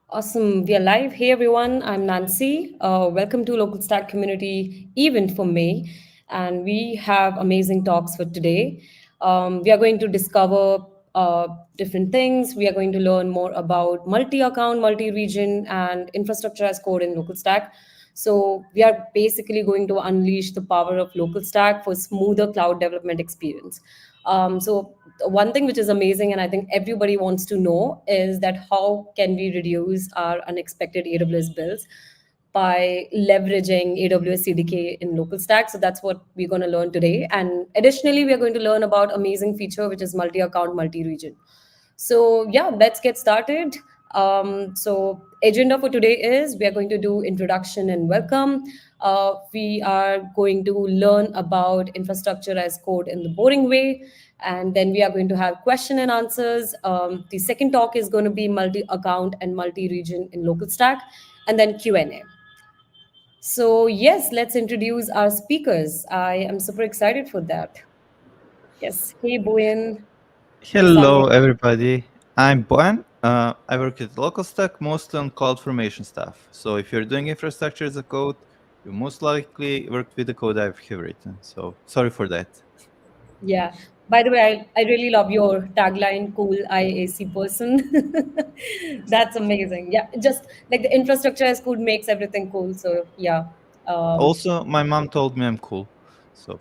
Awesome. We are live. Hey everyone, I'm Nancy. Welcome to LocalStack community event for May. And we have amazing talks for today. We are going to discover different things. We are going to learn more about multi-account, multi-region, and infrastructure as code in LocalStack. So we are basically going to unleash the power of LocalStack for smoother cloud development experience. So one thing which is amazing, and I think everybody wants to know, is that how can we reduce our unexpected AWS bills by leveraging AWS CDK in LocalStack. So that's what we're going to learn today. And additionally, we are going to learn about amazing feature which is multi-account, multi-region. So yeah, let's get started. So agenda for today is we are going to do introduction and welcome. We are going to learn about infrastructure as code in the boring way, and then we are going to have question and answers. The second talk is going to be multi-account and multi-region in local stack, and then Q&A. So yes, let's introduce our speakers. I am super excited for that. Yes, hey Boyan, hey Sanya. Hello, everybody. I'm Bojan. I work at LocalStack, mostly on CloudFormation stuff. So if you're doing infrastructure as a code, you most likely worked with the code I have written. So sorry for that. Yeah. By the way, I really love your tagline, cool IAC person. That's amazing. Yeah. Just like the infrastructure as code makes everything cool. So yeah. Um, Also, my mom told me I'm cool. So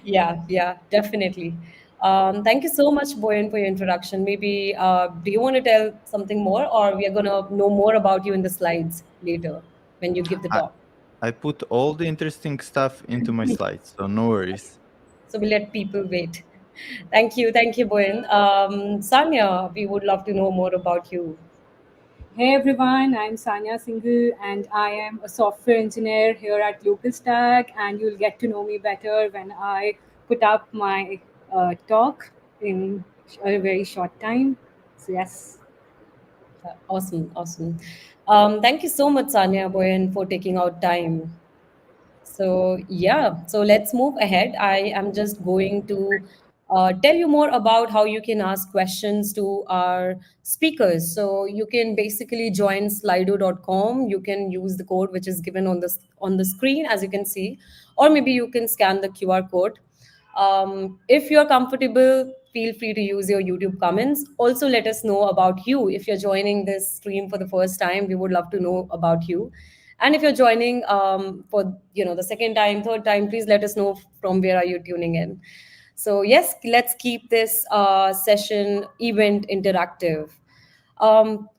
yeah, definitely. Thank you so much, Boyan, for your introduction. Maybe do you want to tell something more, or we are gonna know more about you in the slides later when you give the I, talk? I put all the interesting stuff into my slides, so no worries. So we let people wait. Thank you, Boyan. Sanya, we would love to know more about you. Hey everyone, I'm Sanya Singhu and I am a software engineer here at LocalStack, and you'll get to know me better when I put up my talk in a very short time. So yes. Awesome, awesome. Thank you so much, Sanya Boyan, for taking out time. So, yeah, so let's move ahead. I am just going to tell you more about how you can ask questions to our speakers. So, you can basically join slido.com. You can use the code which is given on the screen, as you can see, or maybe you can scan the QR code. If you're comfortable, feel free to use your YouTube comments. Also, let us know about you. If you're joining this stream for the first time, we would love to know about you. And if you're joining for the second time, third time, please let us know from where are you tuning in. So yes, let's keep this session event interactive.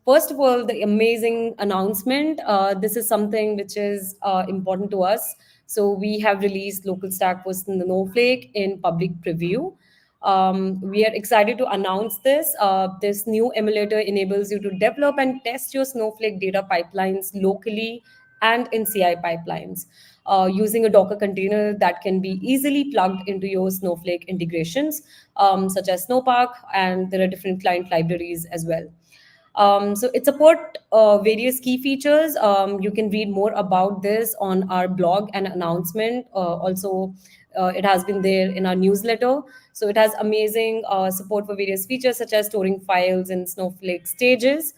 First of all, the amazing announcement. This is something which is important to us. So we have released local stack for Snowflake in public preview. We are excited to announce this. This new emulator enables you to develop and test your Snowflake data pipelines locally and in CI pipelines using a Docker container that can be easily plugged into your Snowflake integrations, such as Snowpark, and there are different client libraries as well. So it support various key features. You can read more about this on our blog and announcement. Also, it has been there in our newsletter. So it has amazing support for various features such as storing files in Snowflake stages,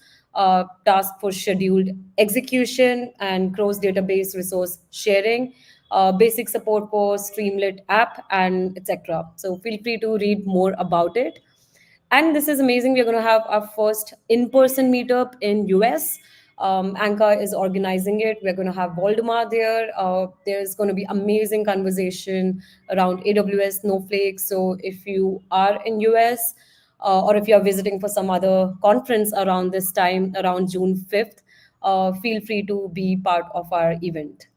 task for scheduled execution, and cross database resource sharing. Basic support for Streamlit app and etc. So feel free to read more about it. And this is amazing. We're going to have our first in-person meetup in US. Anka is organizing it. We're going to have Voldemar there. There's going to be amazing conversation around AWS Snowflake. So if you are in US or if you are visiting for some other conference around this time, around June 5th, feel free to be part of our event.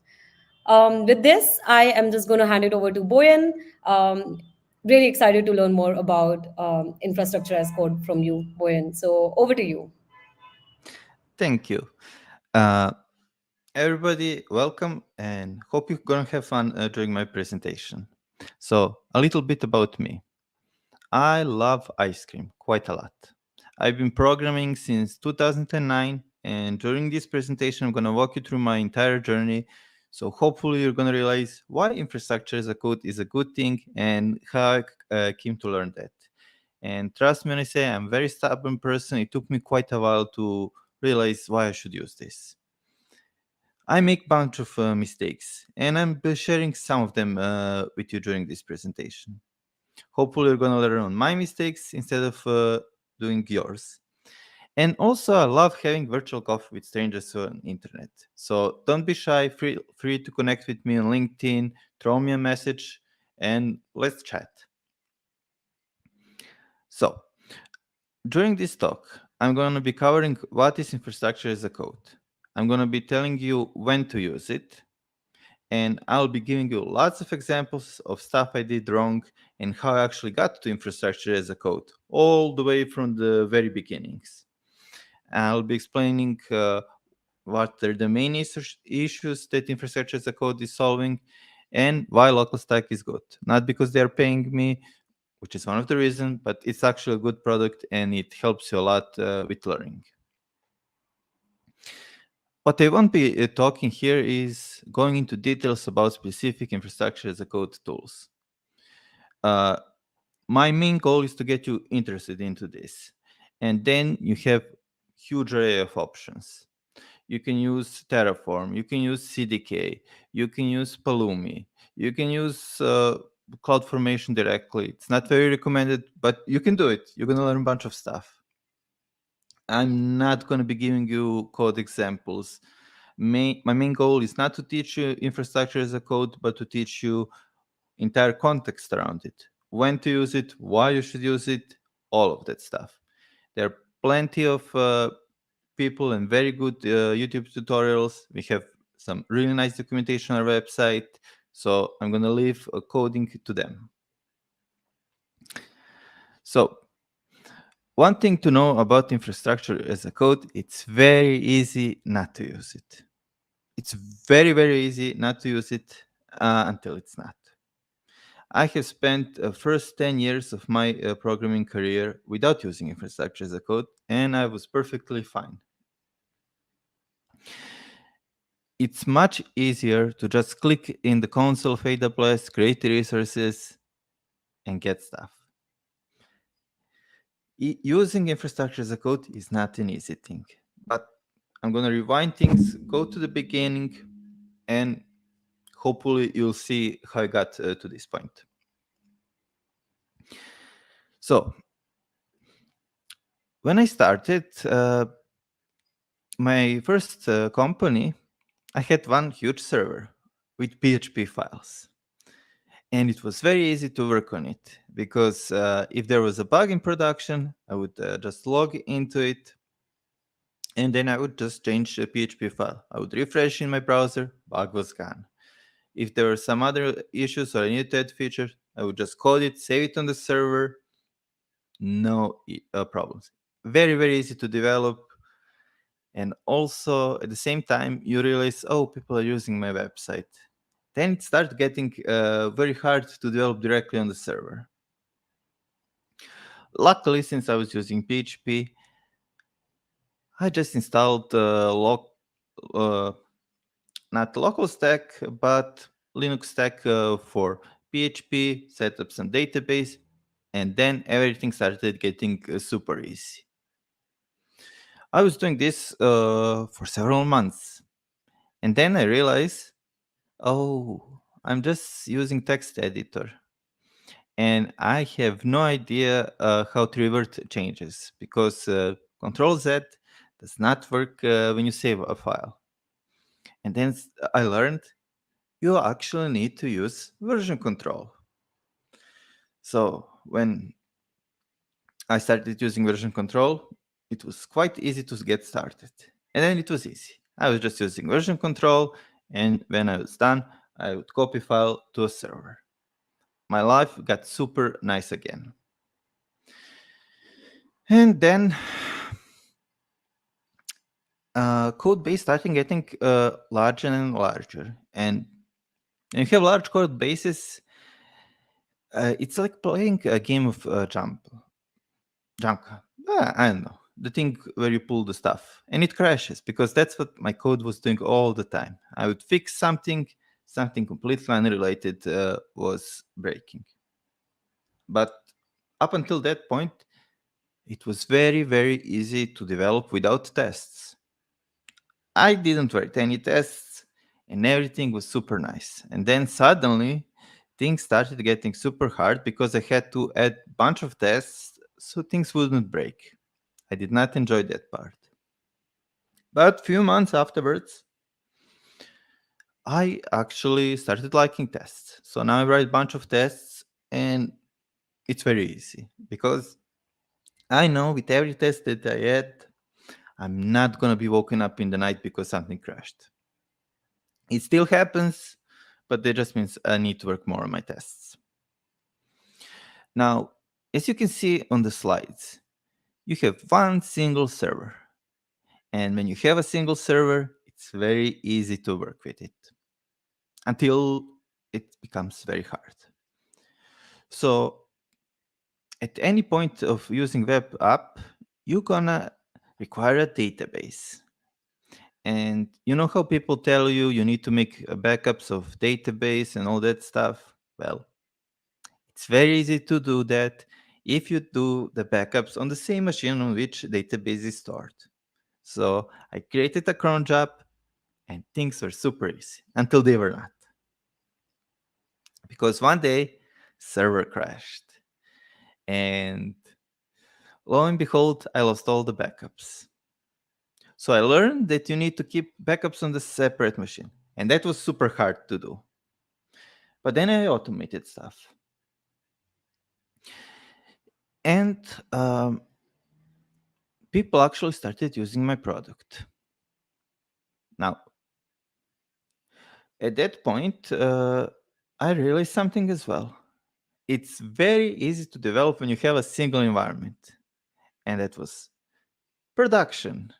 With this, I am just going to hand it over to Boyan. Really excited to learn more about infrastructure as code from you, Boyan. So over to you. Thank you. Uh, Everybody, welcome and hope you're gonna have fun during my presentation. So, a little bit about me. I love ice cream quite a lot. I've been programming since 2009, and during this presentation, I'm going to walk you through my entire journey. So, hopefully, you're going to realize why infrastructure as a code is a good thing and how I came to learn that. And trust me when I say I'm a very stubborn person, it took me quite a while to realize why I should use this. I make a bunch of mistakes, and I'm sharing some of them with you during this presentation. Hopefully, you're gonna learn on my mistakes instead of doing yours. And also, I love having virtual coffee with strangers on internet. So don't be shy. Free to connect with me on LinkedIn. Throw me a message, and let's chat. So during this talk, I'm going to be covering what is infrastructure as a code. I'm going to be telling you when to use it, and I'll be giving you lots of examples of stuff I did wrong and how I actually got to infrastructure as a code, all the way from the very beginnings. I'll be explaining what are the main issues that infrastructure as a code is solving, and why LocalStack is good. Not because they're paying me, which is one of the reasons, but it's actually a good product and it helps you a lot with learning. What I won't be talking here is going into details about specific infrastructure as a code tools. My main goal is to get you interested into this, and then you have huge array of options. You can use Terraform, you can use CDK, you can use Pulumi, you can use CloudFormation directly. It's not very recommended, but you can do it. You're going to learn a bunch of stuff. I'm not going to be giving you code examples. My main goal is not to teach you infrastructure as a code, but to teach you entire context around it. When to use it, why you should use it, all of that stuff. There are plenty of people and very good YouTube tutorials. We have some really nice documentation on our website. So I'm going to leave a coding to them. So one thing to know about infrastructure as a code, it's very easy not to use it. It's very, very easy not to use it until it's not. I have spent the first 10 years of my programming career without using infrastructure as a code, and I was perfectly fine. It's much easier to just click in the console of AWS, create resources, and get stuff. Using infrastructure as a code is not an easy thing, but I'm going to rewind things, go to the beginning, and hopefully you'll see how I got to this point. So when I started my first company, I had one huge server with PHP files. And it was very easy to work on it because if there was a bug in production, I would just log into it and then I would just change the PHP file. I would refresh in my browser, bug was gone. If there were some other issues or I needed to add features, I would just code it, save it on the server, no problems. Very, very easy to develop. And also at the same time, you realize, oh, people are using my website. Then it starts getting very hard to develop directly on the server. Luckily, since I was using PHP, I just installed not LocalStack, but Linux Stack for PHP, set up some database, and then everything started getting super easy. I was doing this for several months, and then I realized, oh, I'm just using text editor. And I have no idea how to revert changes because Control Z does not work when you save a file. And then I learned you actually need to use version control. So when I started using version control, it was quite easy to get started. And then it was easy. I was just using version control, and when I was done, I would copy file to a server. My life got super nice again. And then code base starting getting larger and larger. And when you have large code bases, it's like playing a game of jump. I don't know. The thing where you pull the stuff and it crashes because that's what my code was doing all the time. I would fix something completely unrelated was breaking. But up until that point, it was very, very easy to develop without tests. I didn't write any tests and everything was super nice. And then suddenly things started getting super hard because I had to add a bunch of tests so things wouldn't break. I did not enjoy that part. But few months afterwards, I actually started liking tests. So now I write a bunch of tests and it's very easy because I know with every test that I add, I'm not going to be woken up in the night because something crashed. It still happens, but that just means I need to work more on my tests. Now, as you can see on the slides, you have one single server. And when you have a single server, it's very easy to work with it until it becomes very hard. So at any point of using web app, you're gonna require a database. And you know how people tell you you need to make backups of database and all that stuff? Well, it's very easy to do that if you do the backups on the same machine on which database is stored. So I created a cron job and things were super easy until they were not. Because one day server crashed and lo and behold, I lost all the backups. So I learned that you need to keep backups on the separate machine. And that was super hard to do. But then I automated stuff. And people actually started using my product. Now, at that point, I realized something as well. It's very easy to develop when you have a single environment. And that was production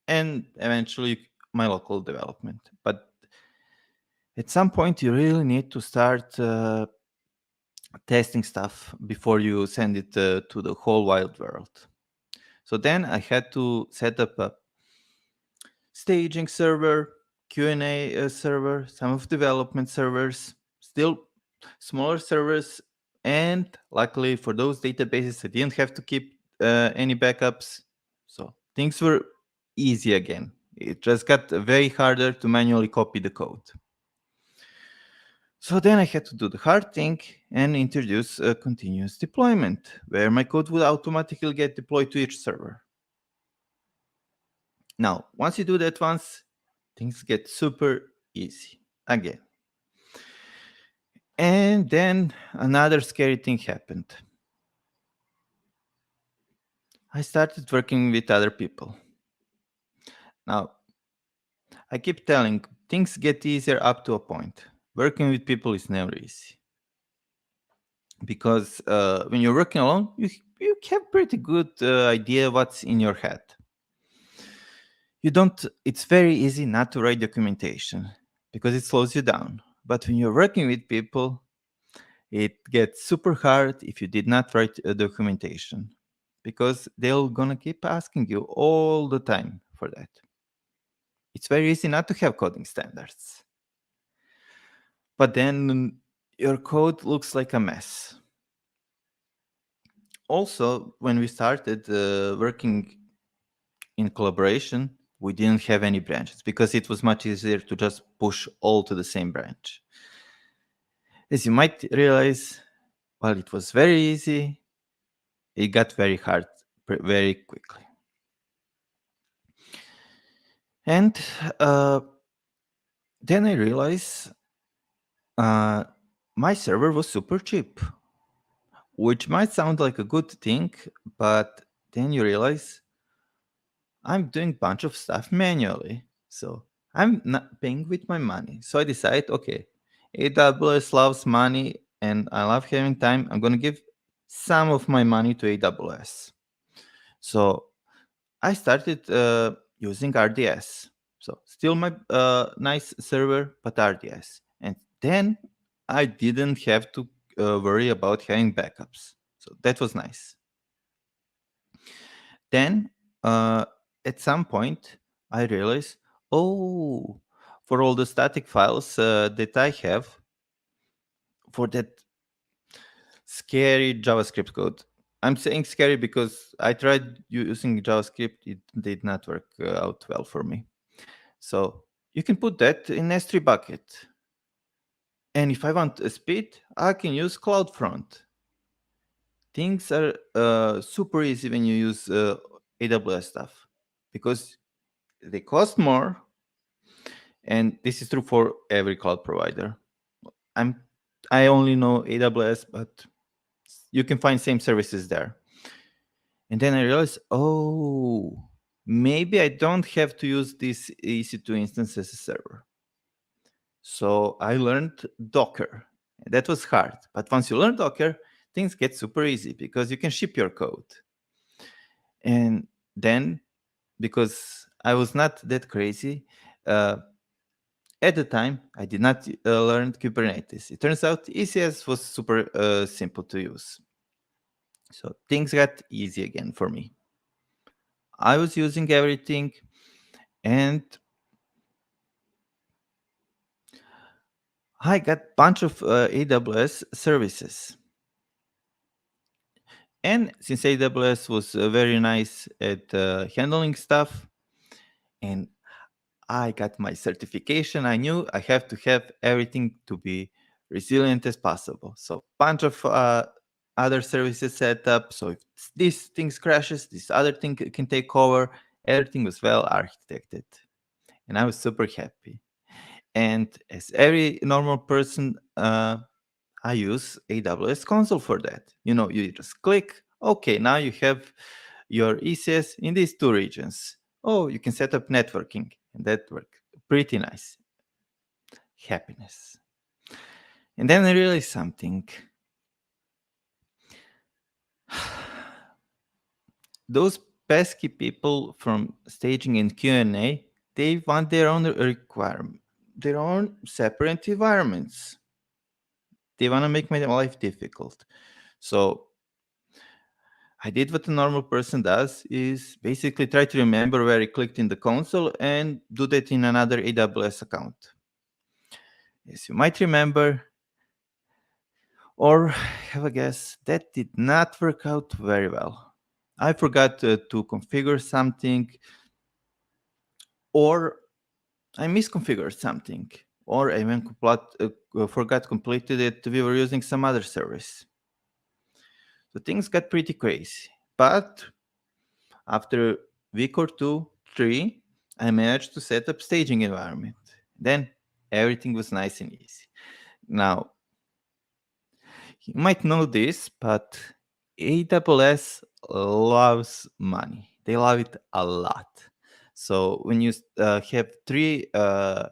and eventually my local development. But at some point, you really need to start testing stuff before you send it to the whole wild world. So then I had to set up a staging server, Q&A server, some of development servers, still smaller servers, and luckily for those databases, I didn't have to keep any backups. So things were easy again. It just got very harder to manually copy the code. So then I had to do the hard thing and introduce a continuous deployment where my code would automatically get deployed to each server. Now, once you do that once, things get super easy again. And then another scary thing happened. I started working with other people. Now, I keep telling things get easier up to a point. Working with people is never easy. Because when you're working alone, you have pretty good idea what's in your head. It's very easy not to write documentation because it slows you down. But when you're working with people, it gets super hard if you did not write a documentation because they're gonna keep asking you all the time for that. It's very easy not to have coding standards. But then your code looks like a mess. Also, when we started working in collaboration, we didn't have any branches because it was much easier to just push all to the same branch. As you might realize, while it was very easy, it got very hard very quickly. And then I realized my server was super cheap, which might sound like a good thing, but then you realize I'm doing a bunch of stuff manually. So I'm not paying with my money. So I decide, okay, AWS loves money and I love having time. I'm going to give some of my money to AWS. So I started using RDS. So still my nice server, but RDS. And then I didn't have to worry about having backups. So that was nice. Then at some point, I realized, oh, for all the static files that I have, for that scary JavaScript code, I'm saying scary because I tried using JavaScript. It did not work out well for me. So you can put that in S3 bucket. And if I want a speed, I can use CloudFront. Things are super easy when you use AWS stuff because they cost more, and this is true for every cloud provider. I only know AWS, but you can find same services there. And then I realized, oh, maybe I don't have to use this EC2 instance as a server. So I learned Docker. That was hard, but once you learn Docker, things get super easy because you can ship your code. And then, because I was not that crazy, at the time, I did not learn Kubernetes. It turns out ECS was super simple to use. So things got easy again for me. I was using everything, and I got a bunch of AWS services. And since AWS was very nice at handling stuff, and I got my certification, I knew I have to have everything to be resilient as possible. So bunch of other services set up. So if this thing crashes, this other thing can take over. Everything was well architected. And I was super happy. And as every normal person, I use AWS console for that. You just click, okay, now you have your ECS in these two regions. Oh, you can set up networking, and that worked pretty nice. Happiness. And then I realized something. Those pesky people from staging and Q&A, they want their own requirement, their own separate environments. They want to make my life difficult. So I did what a normal person does, is basically try to remember where I clicked in the console and do that in another AWS account. As you might remember, or have a guess, that did not work out very well. I forgot to configure something, or I misconfigured something, or I even forgot completely that we were using some other service. So things got pretty crazy. But after a week or 2, 3, I managed to set up staging environment. Then everything was nice and easy. Now, you might know this, but AWS loves money. They love it a lot. So when you have 3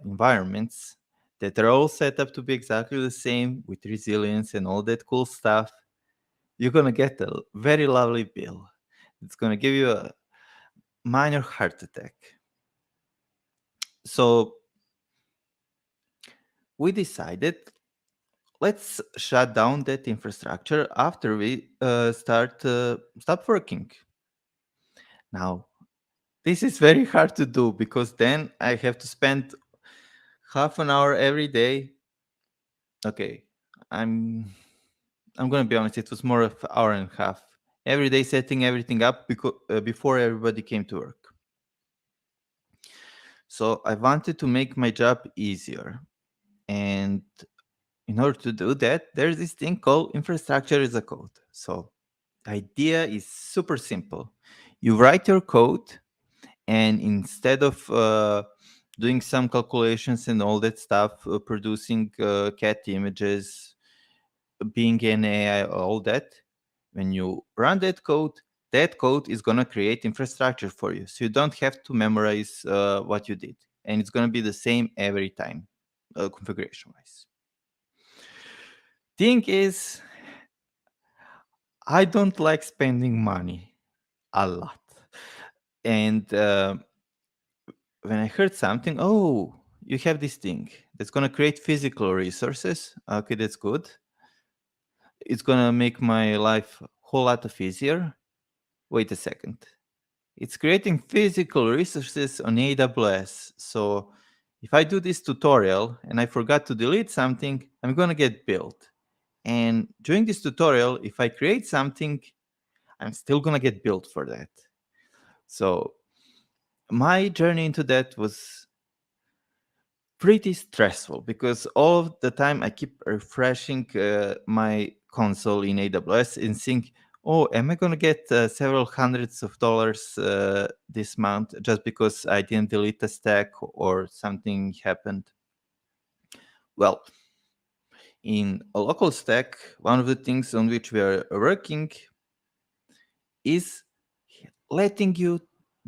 environments that are all set up to be exactly the same with resilience and all that cool stuff, you're going to get a very lovely bill. It's going to give you a minor heart attack. So we decided, let's shut down that infrastructure after we stop working. Now, this is very hard to do because then I have to spend half an hour every day. Okay, I'm going to be honest, it was more of an hour and a half every day setting everything up before everybody came to work. So I wanted to make my job easier. And in order to do that, there's this thing called infrastructure as a code. So the idea is super simple. You write your code, and instead of doing some calculations and all that stuff, producing cat images, being an AI, all that, when you run that code is going to create infrastructure for you. So you don't have to memorize what you did. And it's going to be the same every time, configuration-wise. Thing is, I don't like spending money a lot. And when I heard something, oh, you have this thing that's going to create physical resources. Okay, that's good. It's going to make my life a whole lot of easier. Wait a second. It's creating physical resources on AWS. So if I do this tutorial and I forgot to delete something, I'm going to get billed. And during this tutorial, if I create something, I'm still gonna get billed for that. So my journey into that was pretty stressful because all of the time I keep refreshing my console in AWS and think, oh, am I going to get several hundreds of dollars this month just because I didn't delete a stack or something happened? Well, in a local stack, one of the things on which we are working is letting you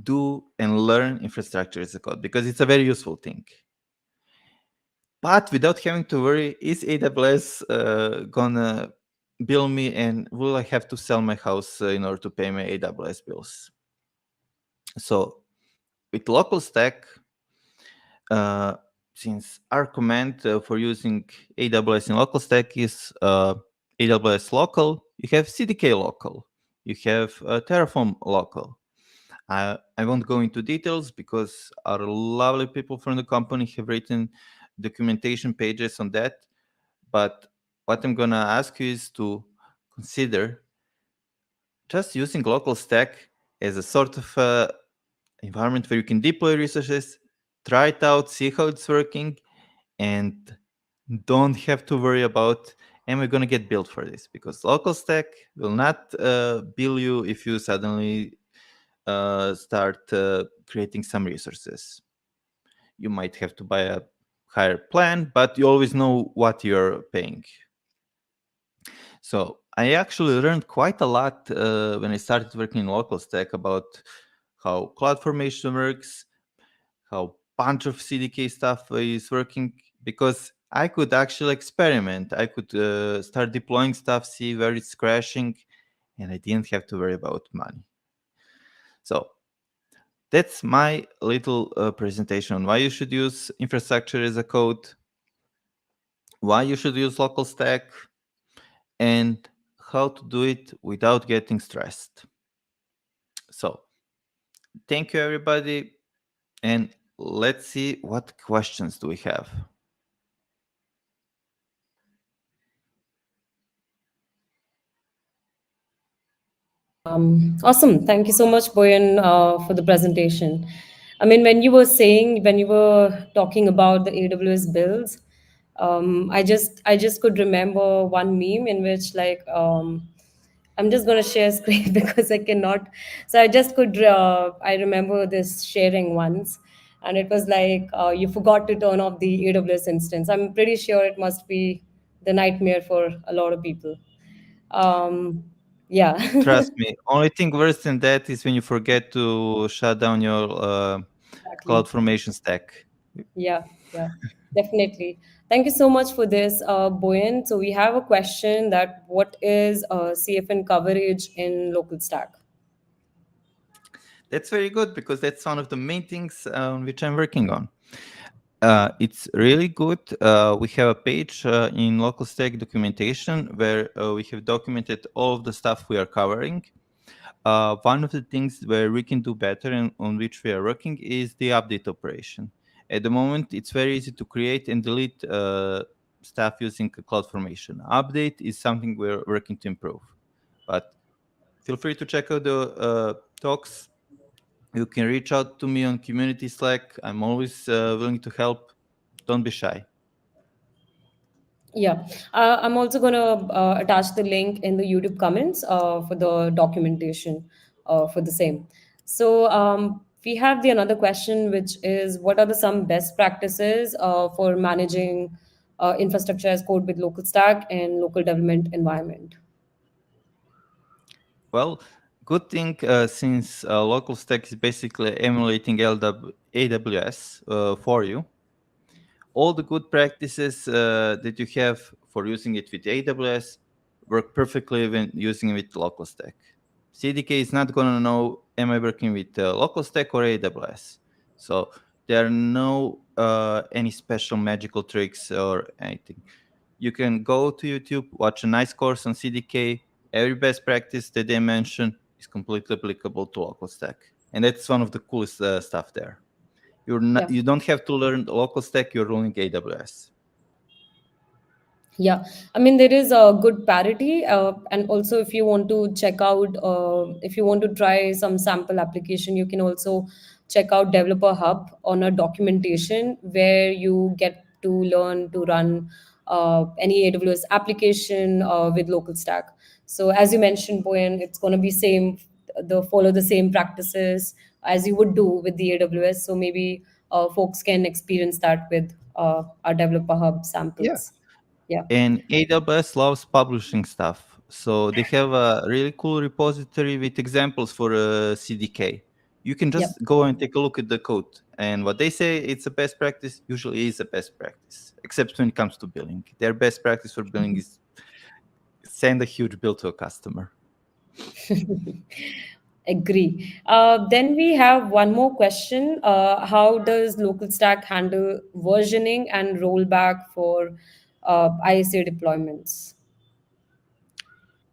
do and learn infrastructure as a code because it's a very useful thing. But without having to worry, is AWS gonna bill me, and will I have to sell my house in order to pay my AWS bills? So with LocalStack, since our command for using AWS in LocalStack is AWS local, you have CDK local, you have Terraform local. I won't go into details because our lovely people from the company have written documentation pages on that. But what I'm going to ask you is to consider just using LocalStack as a sort of environment where you can deploy resources, try it out, see how it's working, and don't have to worry about, am I going to get billed for this? Because LocalStack will not bill you if you suddenly start creating some resources. You might have to buy a higher plan, but you always know what you're paying. So I actually learned quite a lot when I started working in LocalStack about how CloudFormation works, how bunch of CDK stuff is working, because I could actually experiment. I could start deploying stuff, see where it's crashing, and I didn't have to worry about money. So that's my little presentation on why you should use infrastructure as a code, why you should use LocalStack, and how to do it without getting stressed. So thank you, everybody, and let's see what questions do we have. Awesome. Thank you so much, Boyan, for the presentation. I mean, when you were talking about the AWS builds, I just could remember one meme in which I'm just gonna share screen because I cannot. So I remember this sharing once, and it was like you forgot to turn off the AWS instance. I'm pretty sure it must be the nightmare for a lot of people. Um, yeah. Trust me, only thing worse than that is when you forget to shut down your Exactly. CloudFormation stack. Yeah, yeah, definitely. Thank you so much for this, Boyan. So we have a question that what is CFN coverage in local stack? That's very good because that's one of the main things on which I'm working on. It's really good. We have a page in LocalStack documentation where we have documented all of the stuff we are covering. One of the things where we can do better and on which we are working is the update operation. At the moment, it's very easy to create and delete stuff using CloudFormation. Update is something we're working to improve. But feel free to check out the talks. You can reach out to me on community Slack. I'm always willing to help. Don't be shy. Yeah, I'm also going to attach the link in the YouTube comments for the documentation for the same. So we have the another question, which is what are the some best practices for managing infrastructure as code with local stack and local development environment? Well, good thing since LocalStack is basically emulating AWS for you. All the good practices that you have for using it with AWS work perfectly when using it with LocalStack. CDK is not going to know, am I working with LocalStack or AWS? So there are no any special magical tricks or anything. You can go to YouTube, watch a nice course on CDK. Every best practice that they mention is completely applicable to LocalStack. And that's one of the coolest stuff there. Yeah. You don't have to learn LocalStack, you're running AWS. Yeah, I mean there is a good parity, and also if you want to check out, if you want to try some sample application, you can also check out Developer Hub on a documentation where you get to learn to run any AWS application with local stack. So as you mentioned, Boyan, it's going to be same, the follow the same practices as you would do with the AWS. So maybe folks can experience that with our Developer Hub Yeah. samples. Yeah. And AWS loves publishing stuff. So they have a really cool repository with examples for CDK. You can Yep. just go and take a look at the code. And what they say it's a best practice usually is a best practice, except when it comes to billing. Their best practice for billing is send a huge bill to a customer. Agree. Then we have one more question. How does LocalStack handle versioning and rollback for ISA deployments?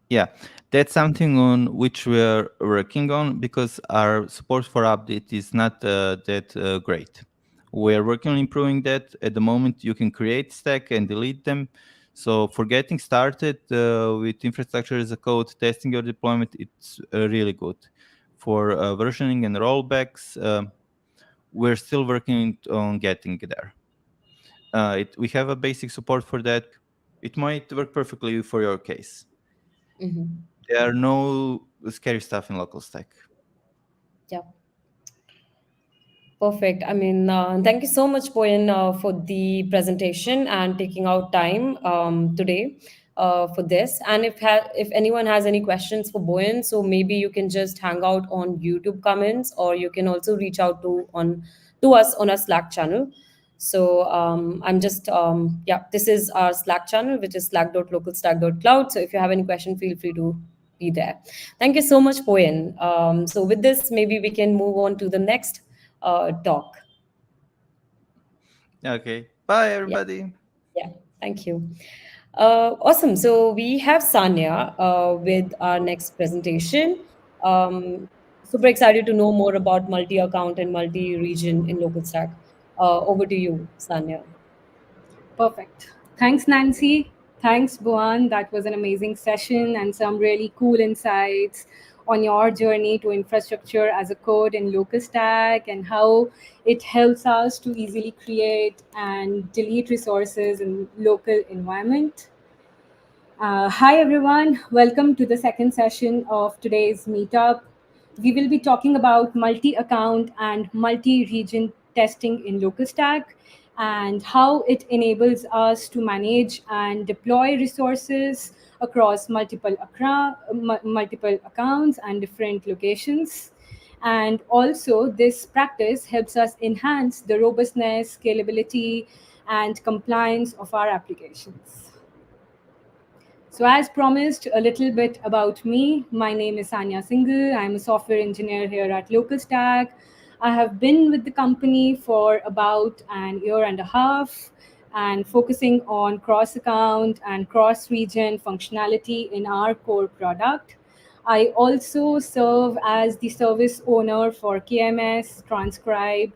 Yeah, that's something on which we are working on because our support for update is not that great. We are working on improving that. At the moment, you can create stack and delete them. So for getting started with infrastructure as a code, testing your deployment, it's really good. For versioning and rollbacks, we're still working on getting there. We have a basic support for that. It might work perfectly for your case. Mhm. There are no scary stuff in LocalStack. Yeah. Perfect. I mean, thank you so much, Boyan, for the presentation and taking out time today for this. And if anyone has any questions for Boyan, so maybe you can just hang out on YouTube comments, or you can also reach out to us on our Slack channel. So I'm just yeah, this is our Slack channel, which is slack.localstack.cloud. So if you have any question, feel free to be there. Thank you so much, Boyan. So with this, maybe we can move on to the next talk. Okay. Bye, Yeah, everybody. yeah. Thank you. Awesome. So we have Sanya with our next presentation. Super excited to know more about multi-account and multi-region in LocalStack. Over to you, Sanya. Perfect. Thanks, Nancy. Thanks, Buan. That was an amazing session and some really cool insights on your journey to infrastructure as a code in LocalStack and how it helps us to easily create and delete resources in local environment. Hi everyone, welcome to the second session of today's meetup. We will be talking about multi-account and multi-region testing in LocalStack and how it enables us to manage and deploy resources across multiple accounts and different locations. And also, this practice helps us enhance the robustness, scalability, and compliance of our applications. So, as promised, a little bit about me. My name is Sanya Singhal. I'm a software engineer here at LocalStack. I have been with the company for about an year and a half and focusing on cross account and cross region functionality in our core product. I also serve as the service owner for KMS, Transcribe,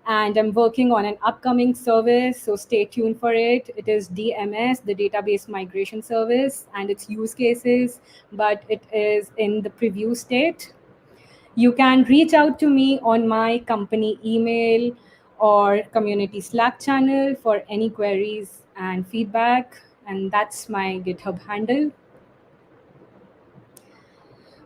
and I'm working on an upcoming service, so stay tuned for it. It is DMS, the Database Migration Service, and its use cases, but it is in the preview state. You can reach out to me on my company email or community Slack channel for any queries and feedback, and that's my GitHub handle.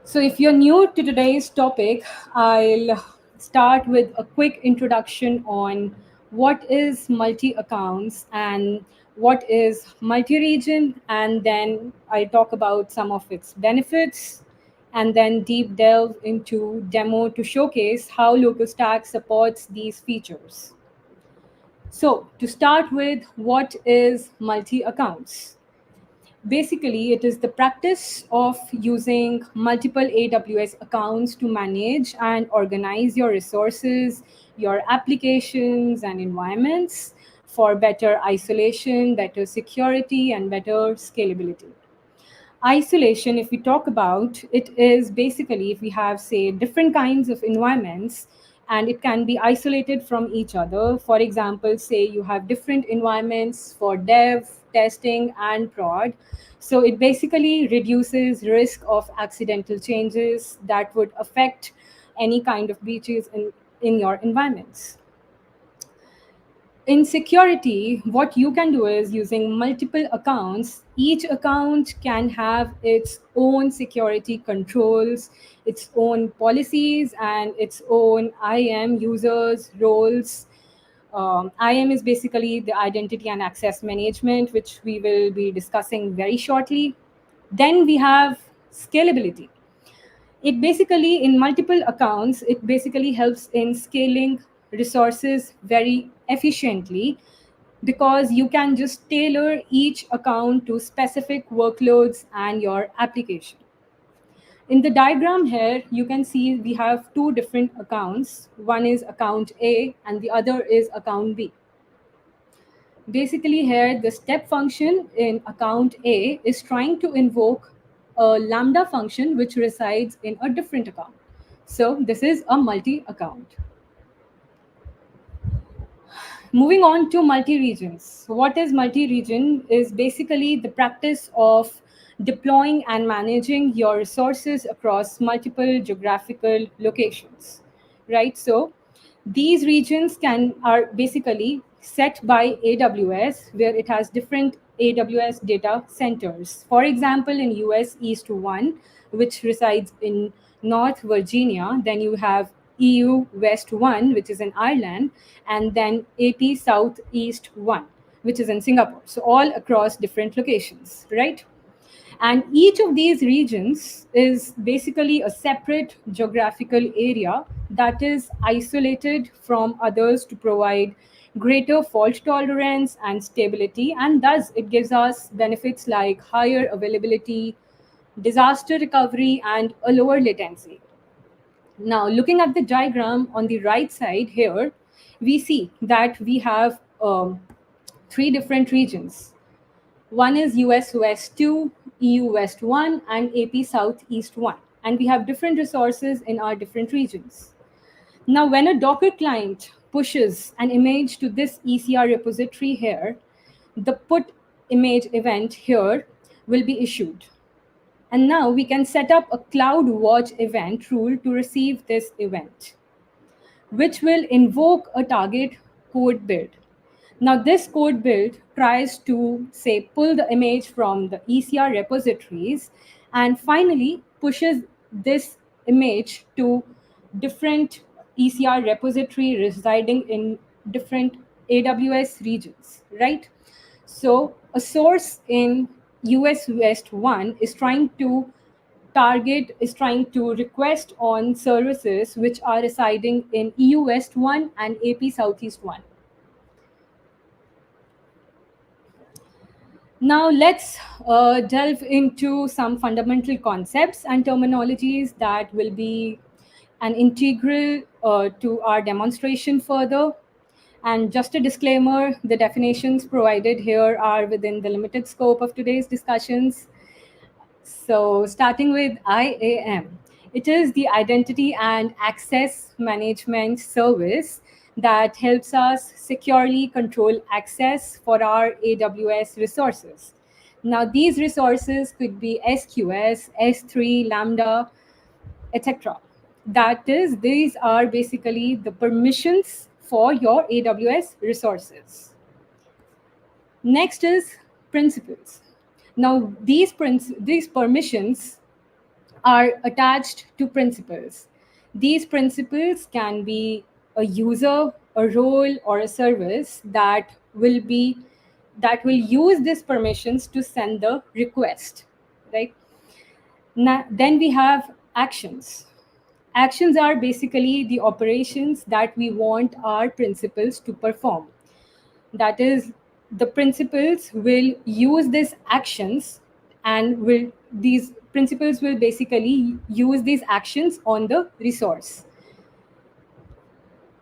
So, if you're new to today's topic, I'll start with a quick introduction on what is multi accounts and what is multi region, and then I'll talk about some of its benefits and then deep delve into demo to showcase how LocalStack supports these features. So, to start with, what is multi accounts? Basically, it is the practice of using multiple AWS accounts to manage and organize your resources, your applications, and environments for better isolation, better security, and better scalability. Isolation, if we talk about, it is basically if we have, say, different kinds of environments and it can be isolated from each other. For example, say you have different environments for dev, testing, and prod. So it basically reduces risk of accidental changes that would affect any kind of breaches in your environments. In security, what you can do is using multiple accounts. Each account can have its own security controls, its own policies, and its own IAM users, roles. IAM is basically the identity and access management, which we will be discussing very shortly. Then we have scalability. It basically, in multiple accounts, it basically helps in scaling resources very efficiently, because you can just tailor each account to specific workloads and your application. In the diagram here, you can see we have two different accounts. One is account A and the other is account B. Basically here, the step function in account A is trying to invoke a Lambda function which resides in a different account. So this is a multi-account. Moving on to multi-regions. What is multi-region? Is basically the practice of deploying and managing your resources across multiple geographical locations, right? So these regions are basically set by AWS, where it has different AWS data centers. For example, in US East 1, which resides in North Virginia, then you have EU West 1, which is in Ireland, and then AP South East 1, which is in Singapore. So all across different locations, right? And each of these regions is basically a separate geographical area that is isolated from others to provide greater fault tolerance and stability. And thus, it gives us benefits like higher availability, disaster recovery, and a lower latency. Now, looking at the diagram on the right side here, we see that we have three different regions. One is US West 2, EU West 1, and AP Southeast 1. And we have different resources in our different regions. Now, when a Docker client pushes an image to this ECR repository here, the put image event here will be issued. And now we can set up a CloudWatch event rule to receive this event, which will invoke a target code build. Now, this code build tries to, say, pull the image from the ECR repositories and finally pushes this image to different ECR repository residing in different AWS regions, right? So a source in US West 1 is trying to request on services which are residing in EU West 1 and AP Southeast 1. Now let's delve into some fundamental concepts and terminologies that will be an integral to our demonstration further. And just a disclaimer, the definitions provided here are within the limited scope of today's discussions. So starting with IAM, it is the Identity and Access Management Service that helps us securely control access for our AWS resources. Now, these resources could be SQS, S3, Lambda, etc. That is, these are basically the permissions for your AWS resources. Next is principals. Now, these permissions are attached to principals. These principals can be a user, a role, or a service that will use these permissions to send the request, right? Now, then we have actions. Actions are basically the operations that we want our principals to perform. That is, the principals will use these actions, and these principals will basically use these actions on the resource.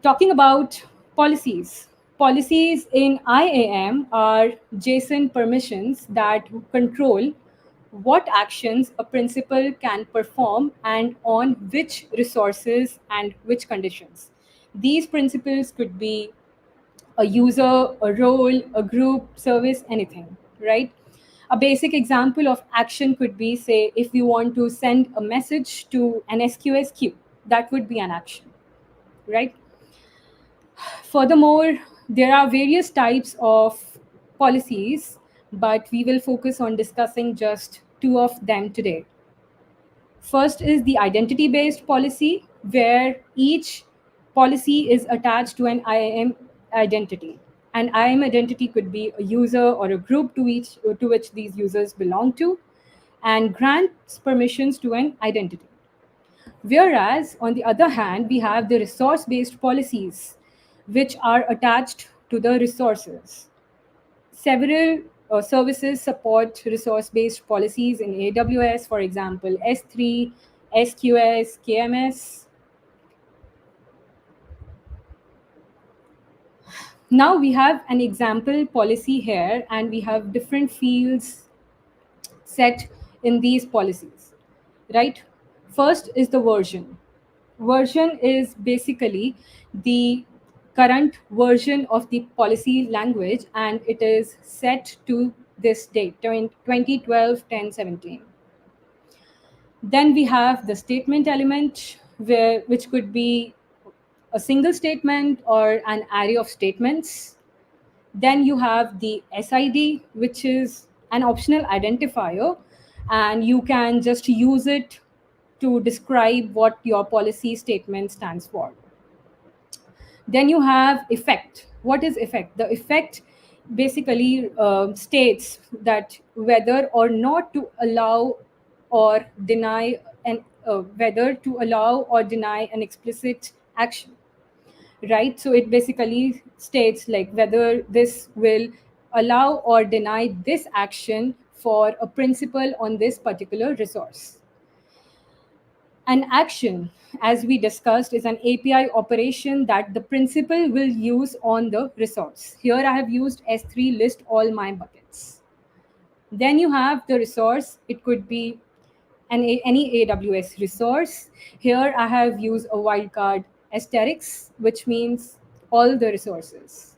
Talking about policies. Policies in IAM are JSON permissions that control what actions a principal can perform and on which resources and which conditions. These principles could be a user, a role, a group, service, anything, right? A basic example of action could be, say, if we want to send a message to an SQS queue, that would be an action, right? Furthermore, there are various types of policies, but we will focus on discussing just two of them today. First is the identity based policy, where each policy is attached to an IAM identity. An IAM identity could be a user or a group to which these users belong to, and grants permissions to an identity. Whereas, on the other hand, we have the resource based policies, which are attached to the resources. Several services support resource based policies in AWS, for example, S3, SQS, KMS. Now we have an example policy here, and we have different fields set in these policies, right? First is the version. Version is basically the current version of the policy language, and it is set to this date, 2012 1017. Then we have the statement element, which could be a single statement or an array of statements. Then you have the SID, which is an optional identifier, and you can just use it to describe what your policy statement stands for. Then you have effect. What is effect? The effect basically states that whether or not to allow or deny whether to allow or deny an explicit action, right? So it basically states like whether this will allow or deny this action for a principal on this particular resource. An action, as we discussed, is an API operation that the principal will use on the resource. Here I have used S3 list all my buckets. Then you have the resource. It could be any AWS resource. Here I have used a wildcard asterisk, which means all the resources.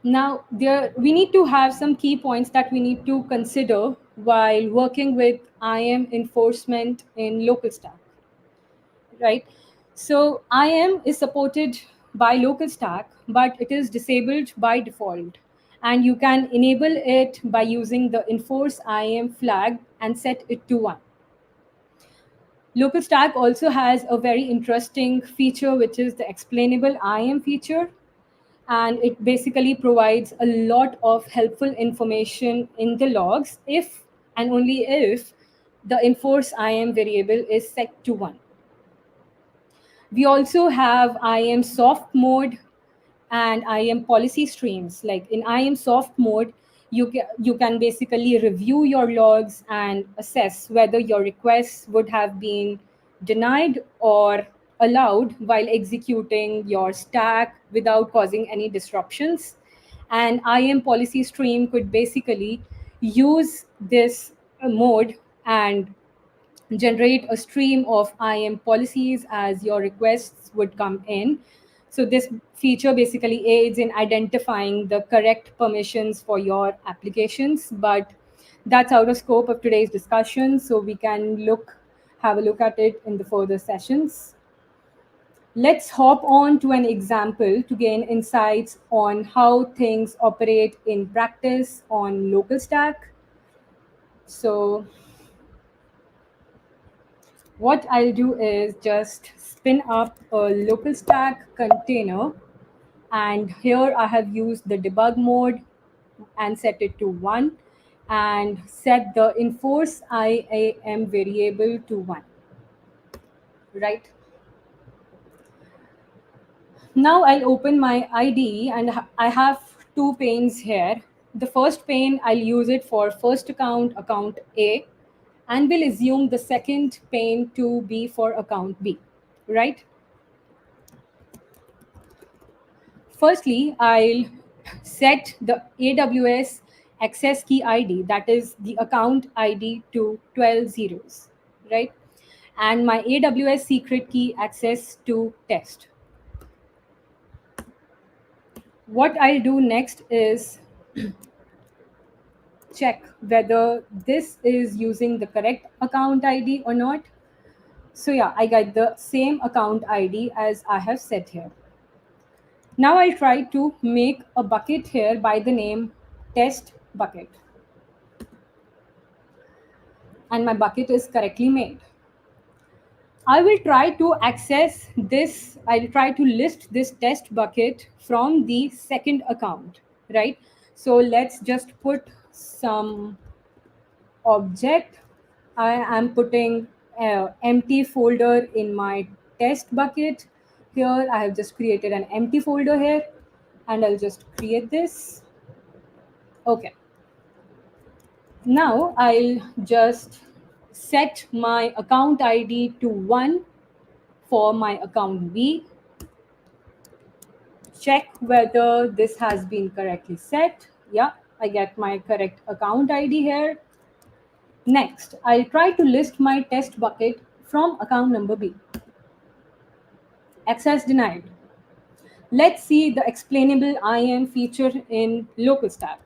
Now, we need to have some key points that we need to consider while working with IAM enforcement in LocalStack, right? So IAM is supported by LocalStack, but it is disabled by default. And you can enable it by using the enforce IAM flag and set it to 1. LocalStack also has a very interesting feature, which is the explainable IAM feature. And it basically provides a lot of helpful information in the logs if and only if the enforce IAM variable is set to 1. We also have IAM soft mode and IAM policy streams. Like in IAM soft mode, you can basically review your logs and assess whether your requests would have been denied or allowed while executing your stack without causing any disruptions. And IAM policy stream could basically use this mode and generate a stream of IAM policies as your requests would come in. So this feature basically aids in identifying the correct permissions for your applications, but that's out of scope of today's discussion, so we can have a look at it in the further sessions. Let's hop on to an example to gain insights on how things operate in practice on LocalStack. So what I'll do is just spin up a LocalStack container, and here I have used the debug mode and set it to 1 and set the enforce IAM variable to 1, right? Now I'll open my IDE, and I have two panes here. The first pane, I'll use it for first account, account A, and we'll assume the second pane to be for account B, right? Firstly, I'll set the AWS access key ID, that is the account ID, to 12 zeros, right? And my AWS secret key access to test. What I'll do next is check whether this is using the correct account ID or not. So yeah, I got the same account ID as I have set here. Now I'll try to make a bucket here by the name test bucket. And my bucket is correctly made. I will try to access this, I'll try to list this test bucket from the second account, right? So let's just put some object. I am putting empty folder in my test bucket. Here I have just created an empty folder here, and I'll just create this. Okay. Now I'll just set my account ID to 1 for my account B. Check whether this has been correctly set. Yeah, I get my correct account ID here. Next, I'll try to list my test bucket from account number B. Access denied. Let's see the explainable IAM feature in LocalStack.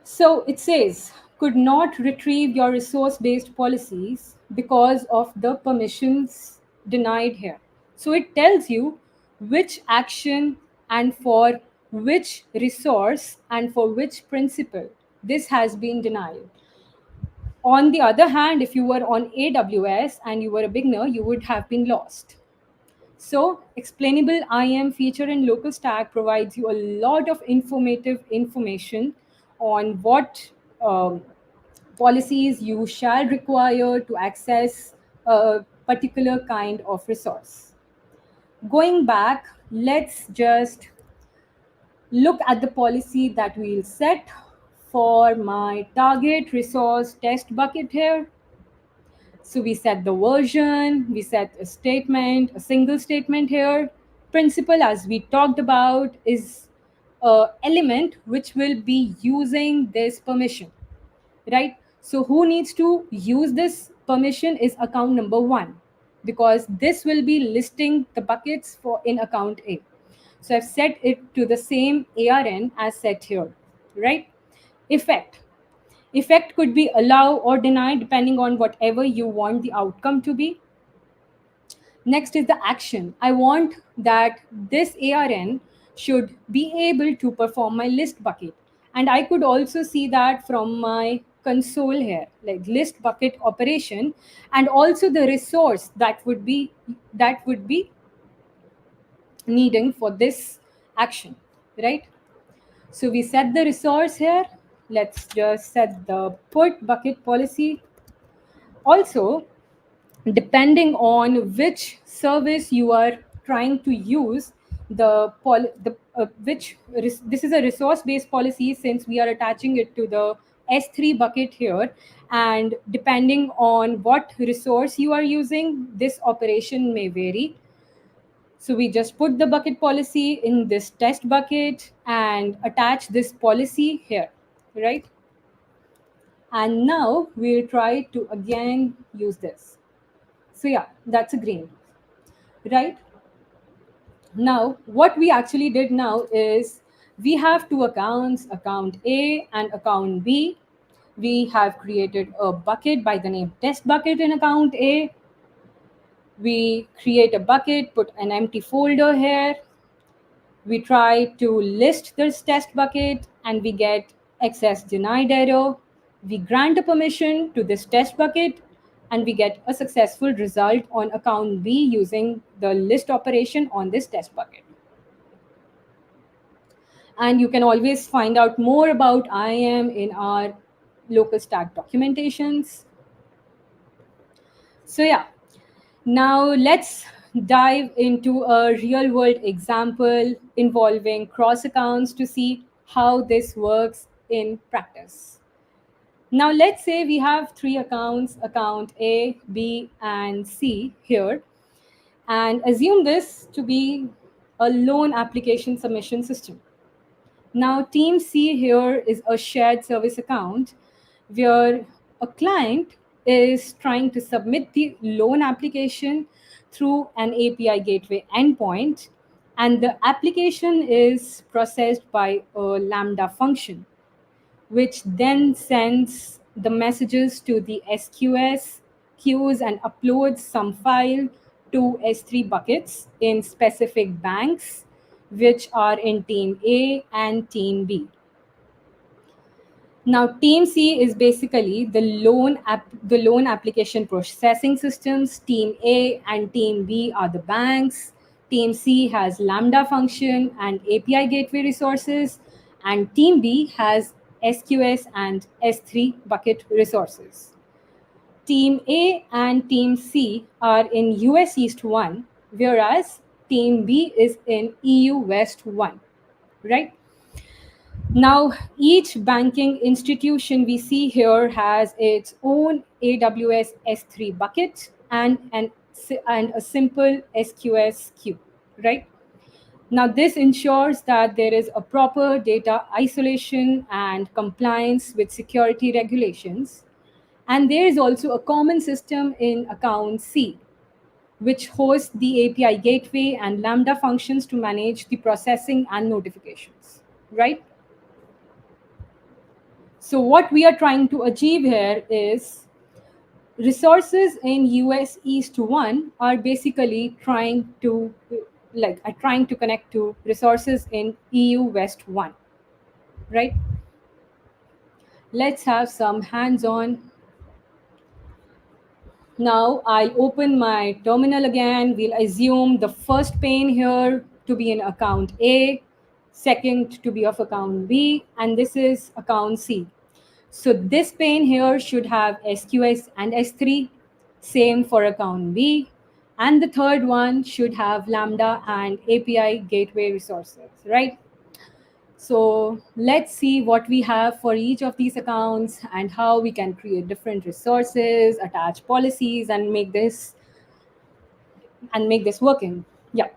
So it says, could not retrieve your resource-based policies because of the permissions denied here. So it tells you which action and for which resource and for which principle this has been denied. On the other hand, if you were on AWS and you were a beginner, you would have been lost. So explainable IAM feature in LocalStack provides you a lot of informative information on what policies you shall require to access a particular kind of resource. Going back, let's just look at the policy that we'll set for my target resource test bucket here. So we set the version, we set a statement, a single statement here. Principal, as we talked about, is a element which will be using this permission, right? So who needs to use this permission is account number 1, because this will be listing the buckets for in account A. So I've set it to the same ARN as set here, right? Effect. Effect could be allow or deny depending on whatever you want the outcome to be. Next is the action. I want that this ARN should be able to perform my list bucket. And I could also see that from my console here, like list bucket operation, and also the resource that would be needing for this action, right? So we set the resource here. Let's just set the put bucket policy. Also, depending on which service you are trying to use, this is a resource based policy, since we are attaching it to the S3 bucket here, and depending on what resource you are using, this operation may vary. So we just put the bucket policy in this test bucket and attach this policy here, right? And now we'll try to again use this. So yeah, that's a green, right? Now, what we actually did now is we have two accounts, account A and account B. We have created a bucket by the name test bucket in account A. We create a bucket, put an empty folder here. We try to list this test bucket and we get access denied error. We grant a permission to this test bucket and we get a successful result on account B using the list operation on this test bucket. And you can always find out more about IAM in our LocalStack documentations. So yeah, now let's dive into a real world example involving cross accounts to see how this works in practice. Now let's say we have 3 accounts, account A, B, and C here, and assume this to be a loan application submission system. Now, Team C here is a shared service account where a client is trying to submit the loan application through an API gateway endpoint, and the application is processed by a Lambda function, which then sends the messages to the SQS queues and uploads some file to S3 buckets in specific banks, which are in Team A and Team B. Now, Team C is basically the loan application processing systems. Team A and Team B are the banks. Team C has Lambda function and API gateway resources, and Team B has SQS and S3 bucket resources. Team A and Team C are in US East 1, whereas Team B is in EU West 1, right? Now, each banking institution we see here has its own AWS S3 bucket and a simple SQS queue, right? Now, this ensures that there is a proper data isolation and compliance with security regulations. And there is also a common system in account C, which hosts the API gateway and Lambda functions to manage the processing and notifications, right? So what we are trying to achieve here is resources in US East 1 are basically trying to connect to resources in EU West 1, right? Let's have some hands-on. Now I'll open my terminal again. We'll assume the first pane here to be in account A, second to be of account B, and this is account C. So this pane here should have SQS and S3, same for account B. And the third one should have Lambda and API gateway resources, right? So let's see what we have for each of these accounts and how we can create different resources, attach policies, and make this working. Yeah.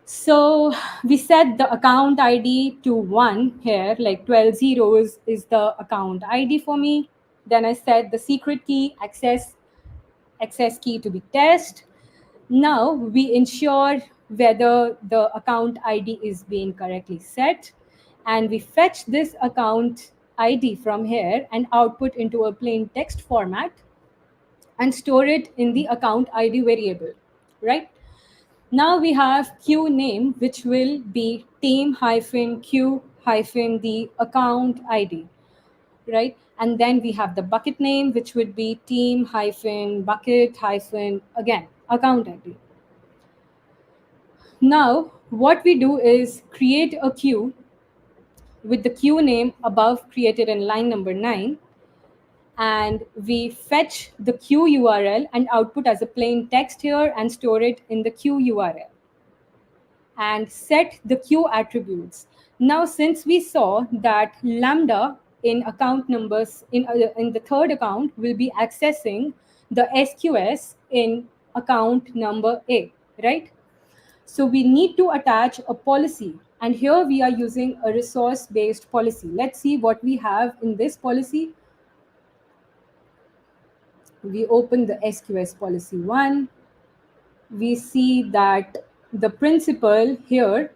So we set the account ID to 1 here, like 12 zeros is the account ID for me. Then I set the secret key, access key to be test. Now we ensure whether the account ID is being correctly set. And we fetch this account ID from here and output into a plain text format and store it in the account ID variable, right? Now we have queue name, which will be team-q the account ID, right? And then we have the bucket name, which would be team-bucket again, account ID. Now, what we do is create a queue with the queue name above created in line number 9. And we fetch the queue URL and output as a plain text here and store it in the queue URL. And set the queue attributes. Now, since we saw that Lambda in account numbers in the third account will be accessing the SQS in account number A, right? So we need to attach a policy. And here we are using a resource-based policy. Let's see what we have in this policy. We open the SQS policy 1. We see that the principal here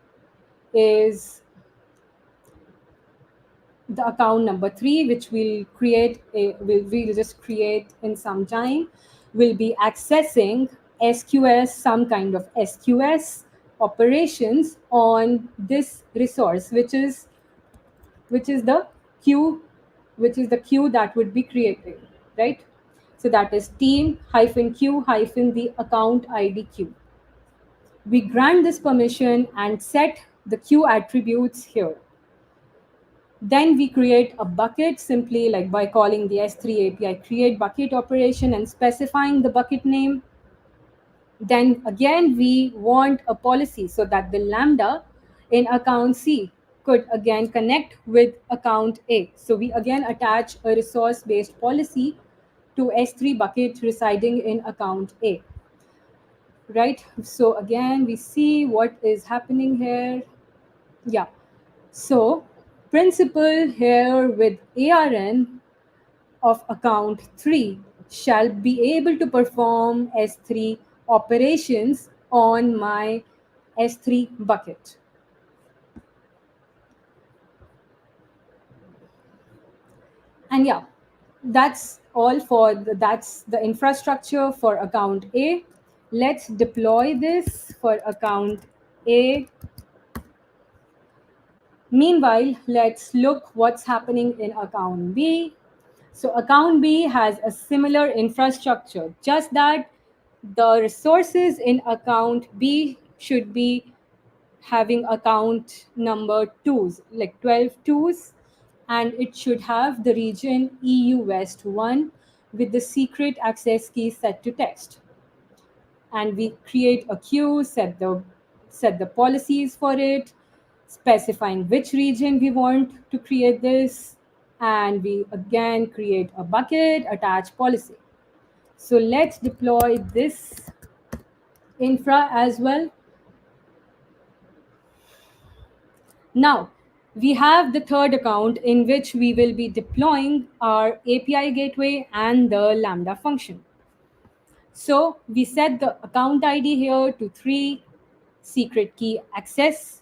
is the account number 3, which we'll just create in some time, will be accessing SQS, some kind of SQS operations on this resource, which is the queue that would be created, right? So that is team-q the account ID queue. We grant this permission and set the queue attributes here. Then we create a bucket simply like by calling the S3 API create bucket operation and specifying the bucket name. Then again, we want a policy so that the Lambda in account C could again connect with account A. So we again attach a resource-based policy to S3 bucket residing in account A. Right? So again, we see what is happening here. Yeah. So principal here with ARN of account 3 shall be able to perform S3 operations on my S3 bucket. And yeah, that's all for that's the infrastructure for account A. Let's deploy this for account A. Meanwhile, let's look what's happening in account B. So account B has a similar infrastructure, just that the resources in account B should be having account number twos, like 12 twos, and it should have the region EU West 1 with the secret access key set to text. And we create a queue, set the policies for it, specifying which region we want to create this, and we again create a bucket attach policy. So let's deploy this infra as well. Now, we have the third account in which we will be deploying our API gateway and the Lambda function. So we set the account ID here to 3, secret access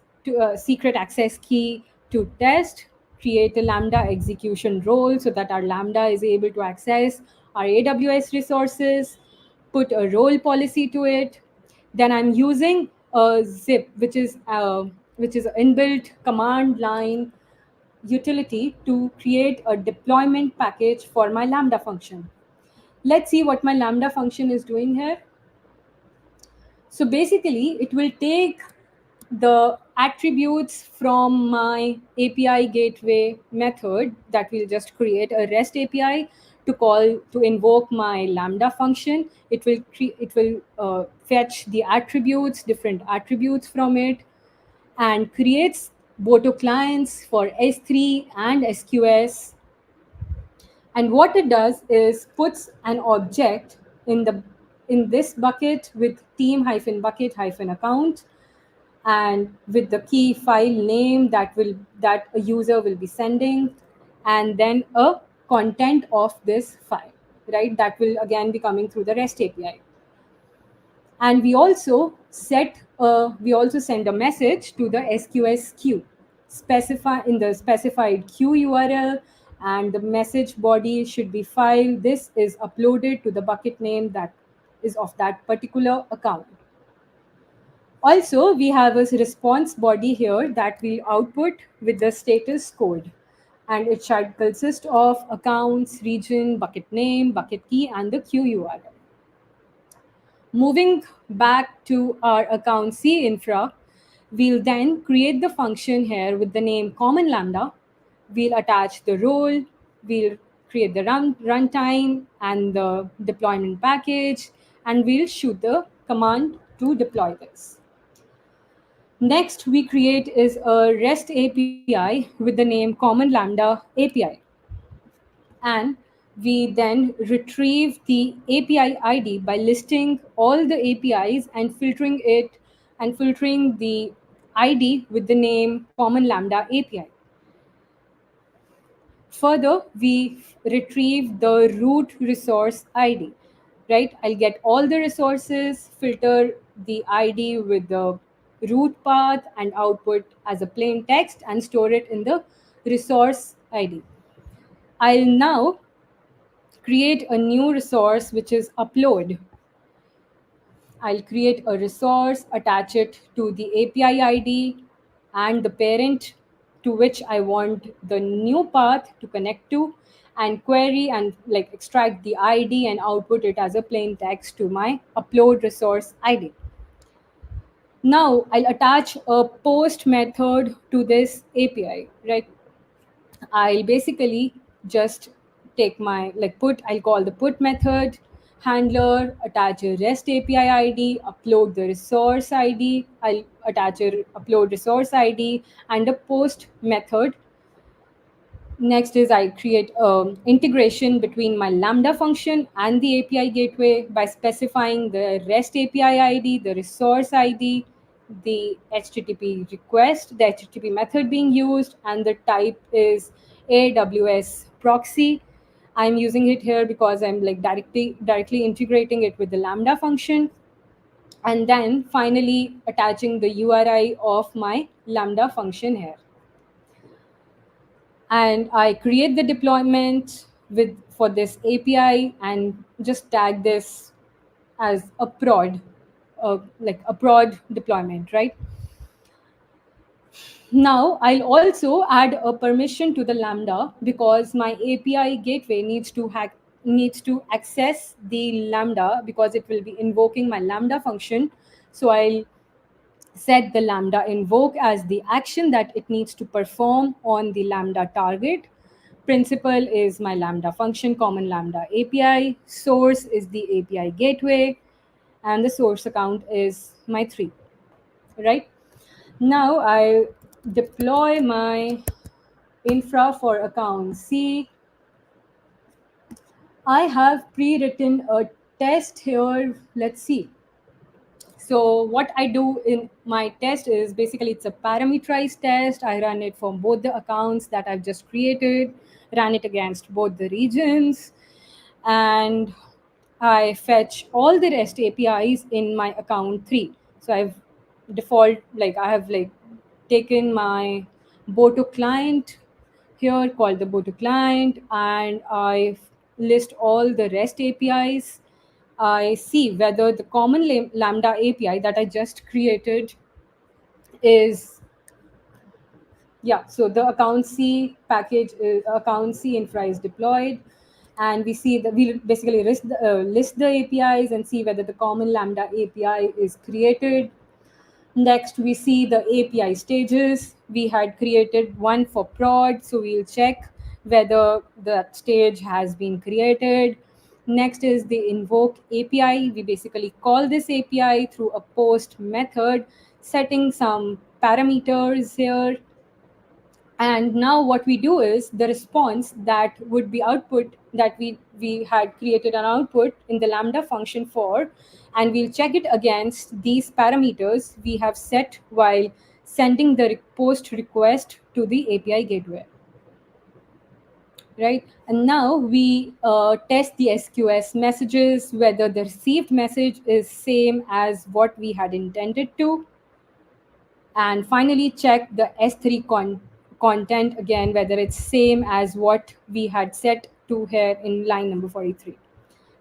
key to test, create a Lambda execution role so that our Lambda is able to access our AWS resources, put a role policy to it. Then I'm using a zip, which is an inbuilt command line utility to create a deployment package for my Lambda function. Let's see what my Lambda function is doing here. So basically, it will take the attributes from my API gateway method that we'll just create a REST API to invoke my Lambda function. It will fetch the different attributes from it, and creates Boto clients for S3 and SQS. And what it does is puts an object in this bucket with team-bucket-account, and with the key file name that a user will be sending, and then a content of this file, right? That will again be coming through the REST API. And we also send a message to the SQS queue, specify in the specified queue URL, and the message body should be file. This is uploaded to the bucket name that is of that particular account. Also, we have a response body here that will output with the status code, and it should consist of accounts, region, bucket name, bucket key, and the queue URL. Moving back to our account C infra, we'll then create the function here with the name common lambda. We'll attach the role, we'll create the runtime and the deployment package, and we'll shoot the command to deploy this. Next, we create is a REST API with the name common lambda API. And we then retrieve the API ID by listing all the APIs and filtering the ID with the name common lambda API. Further, we retrieve the root resource ID, right? I'll get all the resources, filter the ID with the root path, and output as a plain text and store it in the resource ID. I'll now create a new resource, which is upload. I'll create a resource, attach it to the API ID and the parent to which I want the new path to connect to, and query and extract the ID and output it as a plain text to my upload resource ID. Now I'll attach a post method to this API, right? I'll basically just take my I'll call the put method handler, attach a REST API ID, upload the resource ID. I'll attach a upload resource ID and a post method. Next is I create integration between my Lambda function and the API gateway by specifying the REST API ID, the resource ID, the HTTP request, the HTTP method being used, and the type is AWS proxy. I'm using it here because I'm like directly integrating it with the Lambda function, and then finally attaching the URI of my Lambda function here. And I create the deployment for this API and just tag this as a prod, like a prod deployment, right? Now I'll also add a permission to the Lambda because my API gateway needs to access the Lambda because it will be invoking my Lambda function. So I'll set the Lambda invoke as the action that it needs to perform on the Lambda target. Principal is my Lambda function, common Lambda API. Source is the API gateway, and the source account is my 3, right? Now I deploy my infra for account C. I have pre-written a test here. Let's see. So what I do in my test is basically it's a parameterized test. I run it for both the accounts that I've just created, ran it against both the regions, and I fetch all the REST APIs in my account 3. So I have taken my Boto client here called the Boto client, and I list all the REST APIs. I see whether the common Lambda API that I just created is, yeah, so the account C package, account C infra is deployed, and we see that we basically list the APIs and see whether the common Lambda API is created. Next, we see the API stages. We had created one for prod, so we'll check whether that stage has been created. Next is the invoke API. We basically call this API through a post method, setting some parameters here. And now what we do is the response that would be output that we had created an output in the Lambda function for, and we'll check it against these parameters we have set while sending the post request to the API gateway, right? And now we test the SQS messages, whether the received message is same as what we had intended to. And finally check the S3 content again, whether it's same as what we had set to here in line number 43.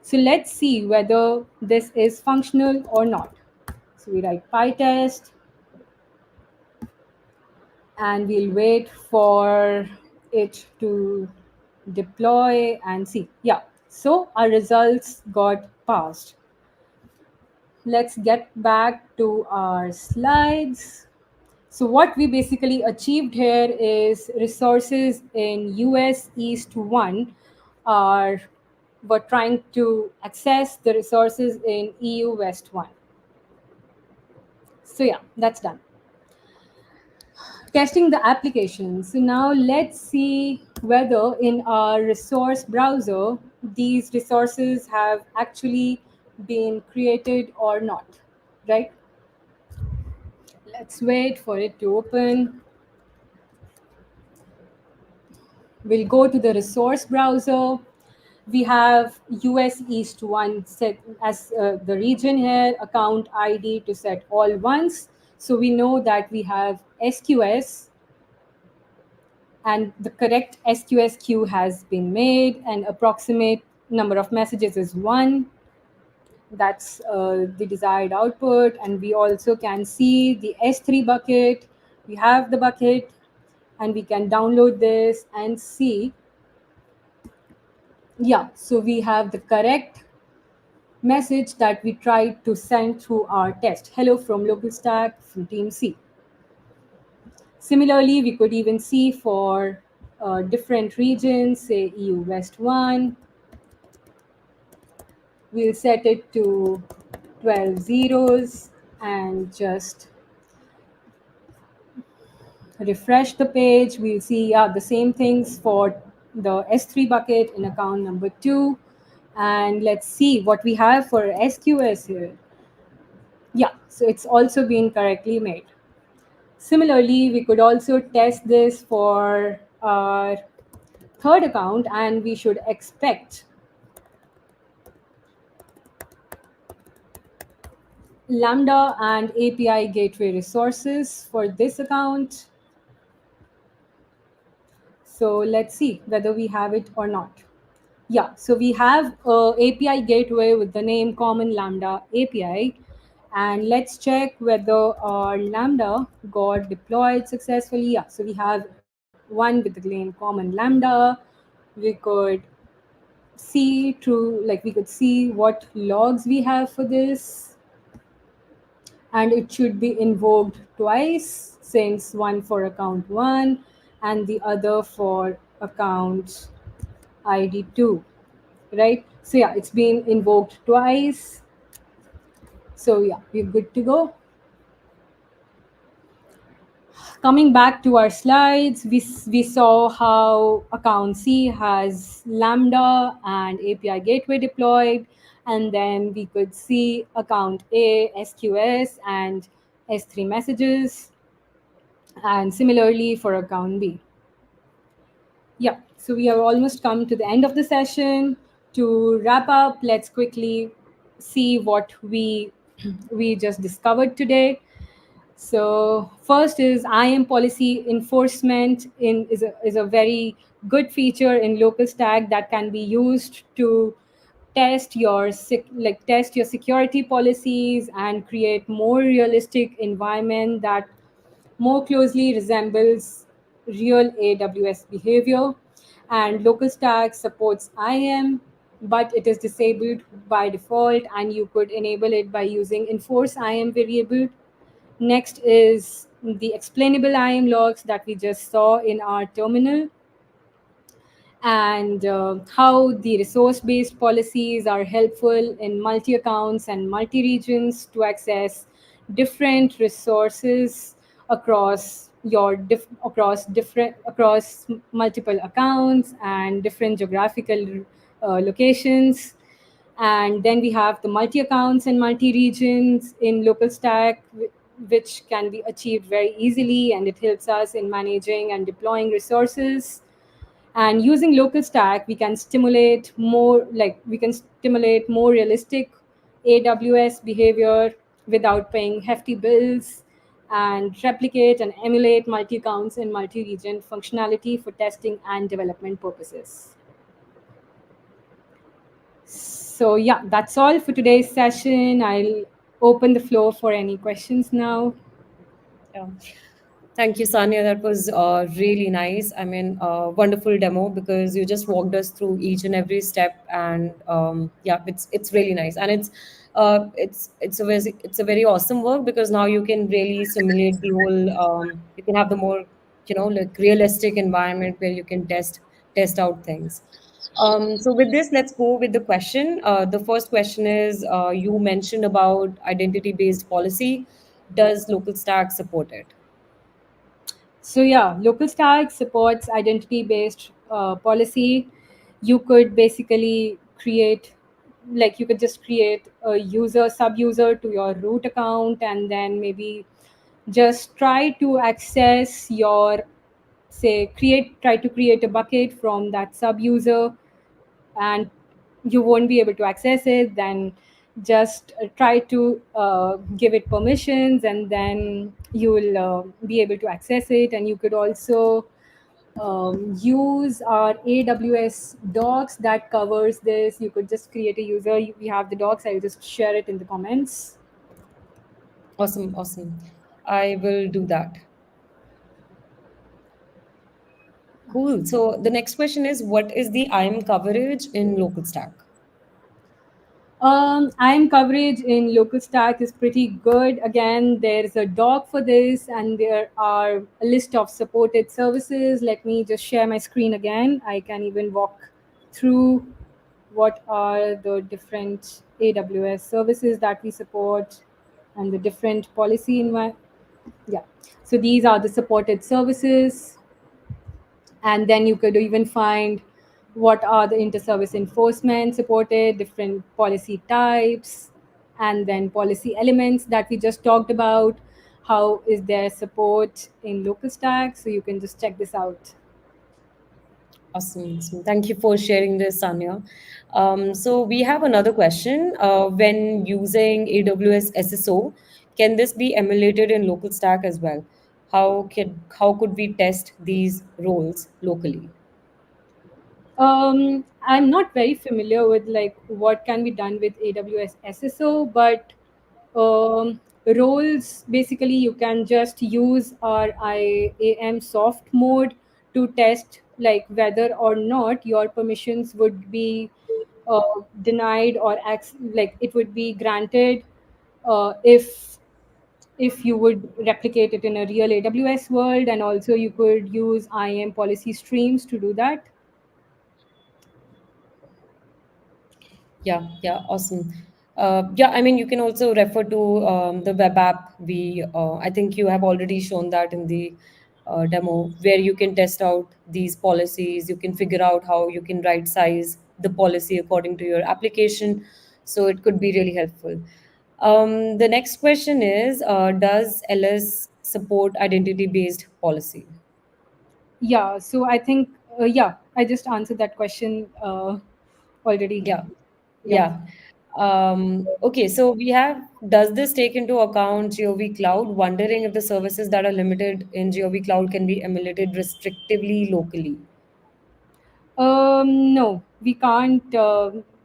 So let's see whether this is functional or not. So we write PyTest, and we'll wait for it to deploy and see. Yeah, so our results got passed. Let's get back to our slides. So what we basically achieved here is resources in US East 1 are were trying to access the resources in EU West 1. So yeah, that's done. Testing the application. So now let's see whether in our resource browser, these resources have actually been created or not, right? Let's wait for it to open. We'll go to the resource browser. We have US East 1 set as the region here, account ID to set all ones. So we know that we have SQS, and the correct SQS queue has been made, and approximate number of messages is 1. That's the desired output. And we also can see the S3 bucket. We have the bucket, and we can download this and see. Yeah, so we have the correct message that we tried to send through our test. Hello from LocalStack from Team C. Similarly, we could even see for different regions, say EU West 1. We'll set it to 12 zeros and just refresh the page. We'll see the same things for the S3 bucket in account number 2. And let's see what we have for SQS here. Yeah, so it's also been correctly made. Similarly, we could also test this for our third account, and we should expect Lambda and API gateway resources for this account. So let's see whether we have it or not. Yeah, so we have a API gateway with the name Common Lambda API. And let's check whether our Lambda got deployed successfully. Yeah, so we have one with the name Common Lambda. We could we could see what logs we have for this, and it should be invoked twice, since one for account 1 and the other for account ID 2, right? So yeah, it's been invoked twice. So yeah, we're good to go. Coming back to our slides, we saw how account C has Lambda and API gateway deployed, and then we could see account A, SQS, and S3 messages, and similarly for account B. Yeah, so we have almost come to the end of the session. To wrap up, let's quickly see what we just discovered today. So first is IAM policy enforcement is a very good feature in LocalStack that can be used to test your security policies and create more realistic environment that more closely resembles real AWS behavior. And LocalStack supports IAM, but it is disabled by default, and you could enable it by using enforce IAM variable. Next is the explainable IAM logs that we just saw in our terminal, and how the resource-based policies are helpful in multi-accounts and multi-regions to access different resources across across multiple accounts and different geographical locations. And then we have the multi-accounts and multi-regions in LocalStack, which can be achieved very easily, and it helps us in managing and deploying resources. And using LocalStack, we can stimulate more realistic AWS behavior without paying hefty bills, and replicate and emulate multi-accounts and multi-region functionality for testing and development purposes. So yeah, that's all for today's session. I'll open the floor for any questions now. Yeah. Thank you, Sanya. That was really nice. I mean, wonderful demo because you just walked us through each and every step, and yeah, it's really nice, and it's a very awesome work because now you can really simulate the whole. You can have the more like realistic environment where you can test out things. So with this, let's go with the question. The first question is you mentioned about identity-based policy. Does LocalStack support it? So yeah, LocalStack supports identity-based policy. You could basically you could just create a sub-user to your root account, and then maybe just try to access your, try to create a bucket from that sub-user, and you won't be able to access it. Then just try to give it permissions, and then you will be able to access it. And you could also use our AWS docs that covers this. You could just create a user. We have the docs. I'll just share it in the comments. Awesome, awesome. I will do that. Cool. So the next question is, what is the IAM coverage in LocalStack? IAM coverage in LocalStack is pretty good. Again, there's a doc for this, and there are a list of supported services. Let me just share my screen again. I can even walk through what are the different AWS services that we support and the different policy environment. Yeah. So these are the supported services. And then you could even find what are the inter-service enforcement supported, different policy types. and then policy elements that we just talked about. How is there support in LocalStack? So you can just check this out. Awesome. Awesome. Thank you for sharing this, Sanya. So we have another question. When using AWS SSO, can this be emulated in local stack as well? How could we test these roles locally? I'm not very familiar with like what can be done with AWS SSO, but roles basically you can just use our IAM soft mode to test like whether or not your permissions would be denied or like it would be granted if you would replicate it in a real AWS world, and also you could use IAM policy streams to do that. Yeah, yeah, awesome. Yeah, I mean, you can also refer to the web app. I think you have already shown that in the demo, where you can test out these policies. You can figure out how you can right size the policy according to your application. So it could be really helpful. The next question is, does LS support identity-based policy? Yeah, so I think, yeah, I just answered that question already. Yeah. Yeah. Yeah. Okay, so we have, does this take into account GOV Cloud? Wondering if the services that are limited in GOV Cloud can be emulated restrictively locally. No, we can't.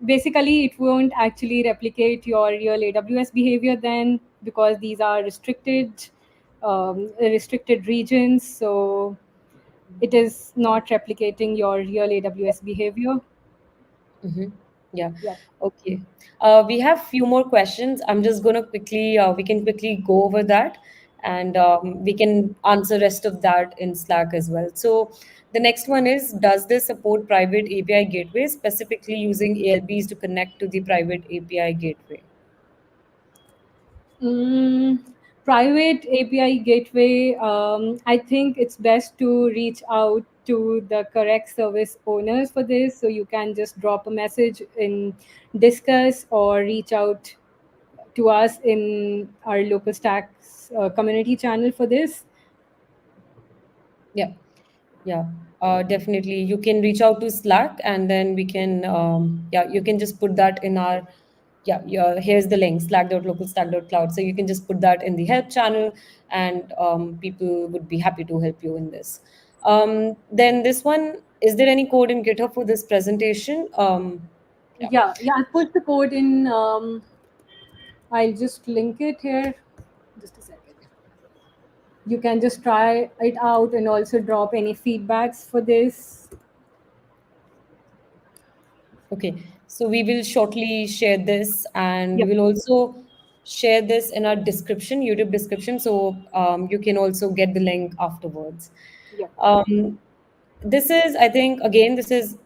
Basically, it won't actually replicate your real AWS behavior then, because these are restricted regions. So it is not replicating your real AWS behavior. Mm-hmm. Yeah. Yeah. Okay. We have few more questions. I'm just gonna quickly, we can quickly go over that, and we can answer rest of that in Slack as well. So the next one is, does this support private API gateways, specifically using ALBs to connect to the private API gateway? Mm, Private API gateway, I think it's best to reach out to the correct service owners for this. So you can just drop a message in Discuss or reach out to us in our local stacks community channel for this. Yeah. Yeah, definitely. You can reach out to Slack, and then we can, yeah, you can just put that in our, yeah, here's the link, slack.localstack.cloud. So you can just put that in the help channel, and people would be happy to help you in this. Then this one, is there any code in GitHub for this presentation? Yeah. Yeah, yeah, I'll put the code in. I'll just link it here. Just a second. You can just try it out and also drop any feedbacks for this. Okay, so we will shortly share this, and we Yep. will also share this in our description, YouTube description, so you can also get the link afterwards. Yep. Um, this is, I think, again, this is,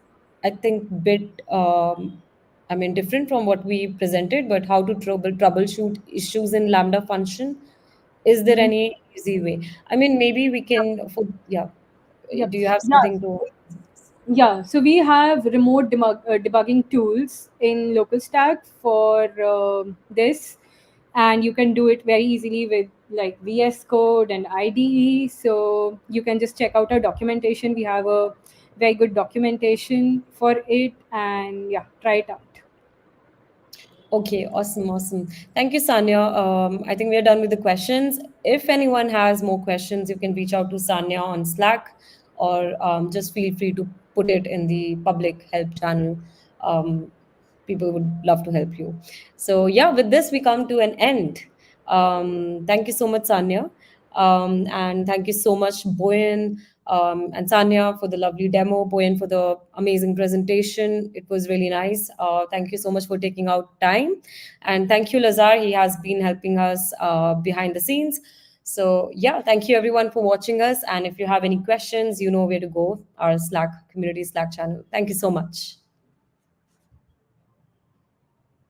I think, bit, I mean, different from what we presented, but how to troubleshoot issues in Lambda function. Is there Mhm. any easy way? I mean, maybe we Yep. can, yeah. Yep. Do you have Yeah. something to? Yeah. So we have remote debugging tools in LocalStack for this, and you can do it very easily with like VS Code and IDE. So you can just check out our documentation. We have a very good documentation for it, and yeah, try it out. Okay, awesome, awesome. Thank you, Sanya. I think we are done with the questions. If anyone has more questions, you can reach out to Sanya on Slack, or just feel free to put it in the public help channel. Um, People would love to help you. So, yeah, with this, we come to an end. Thank you so much, Sanya. And thank you so much, Boyan, and Sanya, for the lovely demo, Boyan, for the amazing presentation. It was really nice. Thank you so much for taking out time. And thank you, Lazar. He has been helping us behind the scenes. So, yeah, thank you everyone for watching us. And if you have any questions, you know where to go, our Slack community Slack channel. Thank you so much.